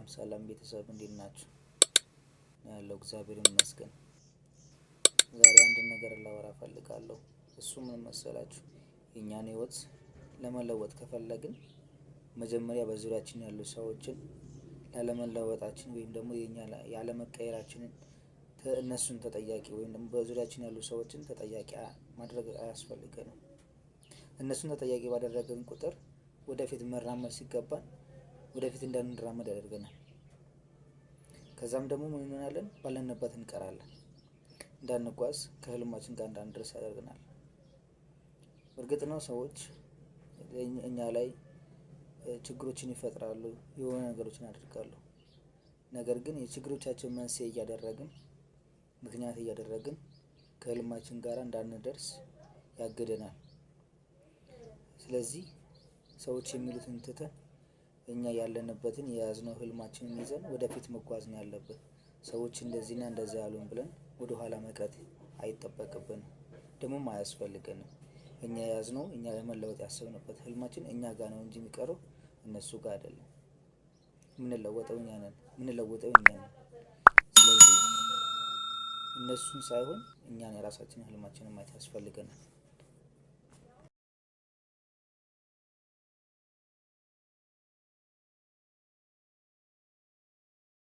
ሰላም ቤተሰብ እንዴት ናችሁ? ያለው እግዚአብሔር ይመስገን። ዛሬ አንድ ነገር ላወራ እፈልጋለሁ። እሱ ምን መሰላችሁ? የኛን ህይወት ለመለወጥ ከፈለግን መጀመሪያ በዙሪያችን ያሉ ሰዎችን ያለመለወጣችን ወይም ደግሞ የኛ ያለመቀየራችንን እነሱን ተጠያቂ ወይም ደግሞ በዙሪያችን ያሉ ሰዎችን ተጠያቂ ማድረግ አያስፈልገንም። እነሱን ተጠያቂ ባደረግን ቁጥር ወደፊት መራመድ ሲገባን ወደፊት እንዳንራመድ ያደርገናል። ከዛም ደግሞ ምን እንሆናለን? ባለንበት እንቀራለን። እንዳንጓዝ ከህልማችን ጋር እንዳንደርስ ያደርገናል። እርግጥ ነው ሰዎች እኛ ላይ ችግሮችን ይፈጥራሉ፣ የሆነ ነገሮችን ያደርጋሉ። ነገር ግን የችግሮቻችን መንስኤ እያደረግን ምክንያት እያደረግን ከህልማችን ጋር እንዳንደርስ ያግደናል። ስለዚህ ሰዎች የሚሉትን ትተን እኛ ያለንበትን የያዝነው ህልማችንን ይዘን ወደፊት መጓዝ ነው ያለብን። ሰዎች እንደዚህና እንደዚያ ያሉን ብለን ወደ ኋላ መቅረት አይጠበቅብንም፣ ደግሞም አያስፈልገንም። እኛ የያዝነው እኛ ለመለወጥ ያሰብንበት ህልማችን እኛ ጋር ነው እንጂ የሚቀረው እነሱ ጋር አይደለም። የምንለወጠው እኛ ነን። ስለዚህ እነሱን ሳይሆን እኛን የራሳችንን ህልማችንን ማየት ያስፈልገናል።